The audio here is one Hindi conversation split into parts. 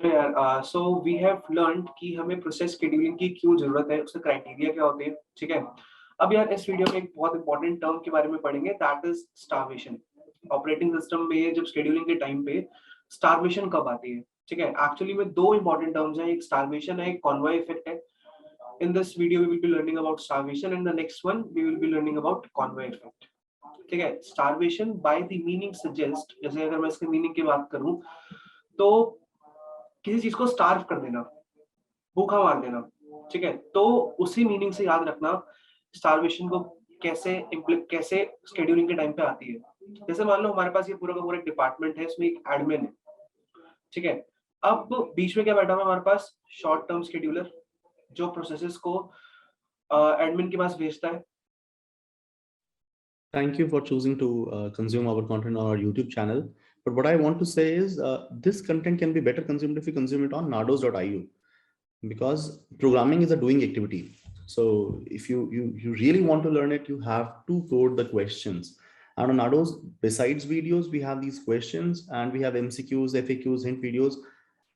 यार सो वी हैव लर्नड कि हमें प्रोसेस शेड्यूलिंग की क्यों जरूरत है, उसके क्राइटेरिया क्या होते हैं, ठीक है। अब यार इस वीडियो में एक बहुत इंपॉर्टेंट टर्म के बारे में पढ़ेंगे, that is starvation. Operating system में जब शेड्यूलिंग के टाइम पे स्टार्वेशन कब आती है, ठीक है। एक्चुअली में दो इंपॉर्टेंट टर्म्स हैं, एक स्टार्वेशन है, एक कॉन्वॉय इफेक्ट है। In this video we will be learning about starvation and the next one we will be learning about convoy effect, ठीक है। Starvation by the meaning suggest, जैसे अगर मैं इसके मीनिंग की बात करूं तो किसी चीज को स्टार्व कर देना, भूखा मार देना, ठीक है। तो उसी मीनिंग से याद रखना स्टारवेशन को कैसे शेड्यूलिंग के टाइम पे आती है। जैसे मान लो हमारे पास ये पूरा का पूरा डिपार्टमेंट है, इसमें एक एडमिन है, ठीक है। अब बीच में क्या बैठा हुआ हमारे पास, शॉर्ट टर्म शेड्यूलर, जो प्रोसेसेस को एडमिन के पास भेजता है। Thank you for choosing to consume our content on our YouTube channel. But what I want to say is this content can be better consumed if you consume it on nardos.io, because programming is a doing activity. So if you really want to learn it, you have to code the questions. And on Nardos, besides videos, we have these questions and we have MCQs, FAQs, hint videos,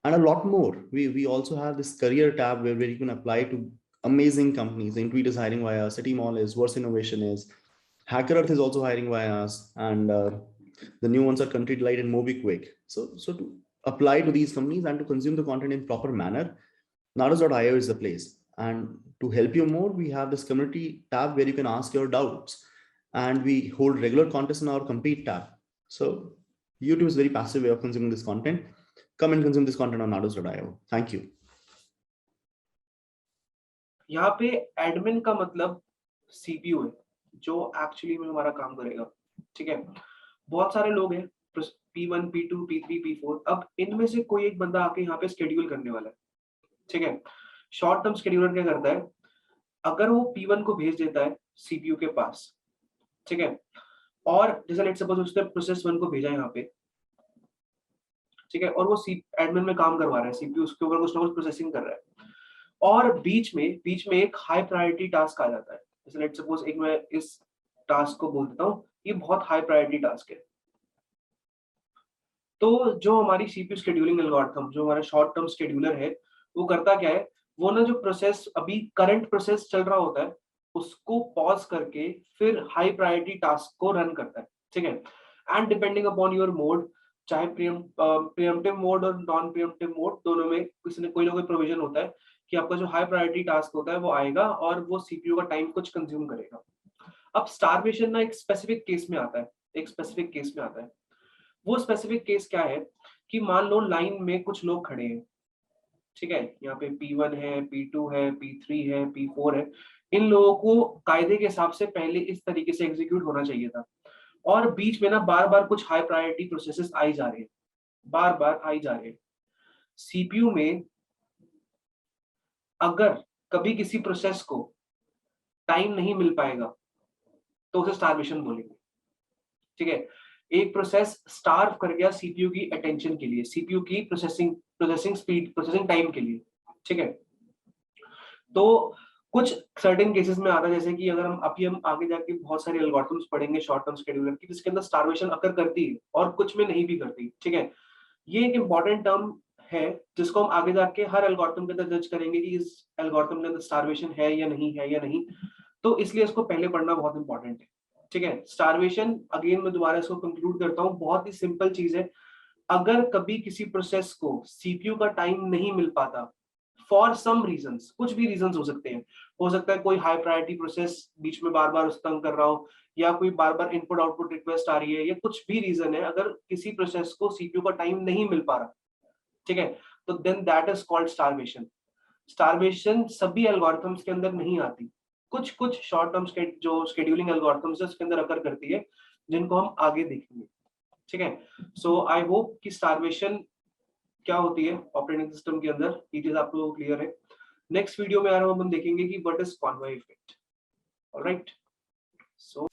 and a lot more. We also have this career tab where you can apply to amazing companies. Intuit is hiring via us, City Mall is, Verse Innovation is, Hacker Earth is also hiring via us, and the new ones are Country Delight and MobiQuick. So to apply to these companies and to consume the content in proper manner, Nados.io is the place. And to help you more, we have this community tab where you can ask your doubts, and we hold regular contests in our compete tab. So YouTube is a very passive way of consuming this content. Come and consume this content on Nados.io. Thank you. यहाँ पे एडमिन का मतलब सीपीयू है, जो एक्चुअली में हमारा काम करेगा, ठीक है। बहुत सारे लोग हैं, P1, P2, P3, P4। अब इनमें से कोई एक बंदा आके यहाँ पे शेड्यूल करने वाला है, ठीक है। शॉर्ट टर्म शेड्यूलर क्या करता है, अगर वो P1 को भेज देता है सीपीयू के पास, ठीक है, और जैसे लेट्स सपोज उसने प्रोसेस 1 को भेजा यहाँ पे, ठीक है, और वो एडमिन में काम करवा रहा है, सीपीयू उसके ऊपर कुछ ना कुछ प्रोसेसिंग कर रहा है, और बीच में एक हाई प्रायोरिटी टास्क आ जाता है। जैसे लेट्स सपोज एक मैं इस टास्क को बोल देता हूँ, ये बहुत हाई प्रायोरिटी टास्क है। तो जो हमारी सीपीयू शेड्यूलिंग एल्गोरिथम, जो हमारा शॉर्ट टर्म शेड्यूलर है, वो करता क्या है, वो ना जो प्रोसेस अभी करंट प्रोसेस चल रहा होता है उसको पॉज करके फिर हाई प्रायोरिटी टास्क को रन करता है, ठीक है। And depending upon your mode, चाहे प्रीएम्प्टिव मोड और नॉन प्रीएम्प्टिव मोड, दोनों में किसी ने कोई ना कोई प्रोविजन होता है कि आपका जो हाई प्रायोरिटी टास्क होता है वो आएगा और वो सीपीयू का टाइम कुछ कंज्यूम करेगा। अब स्टारवेशन ना एक स्पेसिफिक केस में आता है, एक स्पेसिफिक केस में आता है। वो स्पेसिफिक केस क्या है कि मान लो लाइन में कुछ लोग खड़े हैं, ठीक है, यहाँ पे P1 है, P2 है, P3 है, P4 है। इन लोगों को कायदे के हिसाब से पहले इस तरीके से एग्जीक्यूट होना चाहिए था, और बीच में ना बार बार कुछ हाई प्रायोरिटी प्रोसेसेस आई जा रहे हैं, बार बार आई जा रहे हैं। सीपीयू में अगर कभी किसी प्रोसेस को टाइम नहीं मिल पाएगा तो उसे स्टारवेशन बोलेंगे, ठीक है। एक प्रोसेस स्टार्व कर गया सीपीयू की अटेंशन के लिए, सीपीयू की प्रोसेसिंग स्पीड, प्रोसेसिंग टाइम के लिए, ठीक है। तो कुछ सर्टेन केसेस में आता है, जैसे कि अगर हम आगे जाके बहुत सारे एल्गोरिथम्स पढ़ेंगे शॉर्ट टर्म शेड्यूलर की, जिसके अंदर स्टारवेशन अकर करती है और कुछ में नहीं भी करती, ठीक है। ये एक इंपॉर्टेंट टर्म है जिसको हम आगे जाके हर एल्गोरिथम के अंदर जज करेंगे कि इस एल्गोरिथम के अंदर स्टारवेशन है या नहीं है या नहीं। तो इसलिए इसको पहले पढ़ना बहुत इंपॉर्टेंट है, ठीक है। स्टारवेशन, अगेन मैं दोबारा इसको कंक्लूड करता हूँ, बहुत ही सिंपल चीज है। अगर कभी किसी प्रोसेस को सीपीयू का टाइम नहीं मिल पाता फॉर सम रीजंस, कुछ भी रीजंस हो सकते हैं, हो सकता है कोई हाई प्रायोरिटी प्रोसेस बीच में बार बार तंग कर रहा हो, या कोई बार बार इनपुट आउटपुट रिक्वेस्ट आ रही है, या कुछ भी रीजन है, अगर किसी प्रोसेस को सीपीयू का टाइम नहीं मिल पा रहा, ठीक है, तो then that is called starvation. Starvation सभी एल्गोरिथम्स के अंदर नहीं आती, कुछ कुछ शॉर्ट टर्म जो शेड्यूलिंग एल्गोरिथम्स है उसके अंदर अकर करती है, जिनको हम आगे देखेंगे, ठीक है। सो आई होप कि स्टारवेशन क्या होती है ऑपरेटिंग सिस्टम के अंदर, ये चीज आपको क्लियर है। नेक्स्ट वीडियो में हम देखेंगे कि what is convoy effect. Alright, so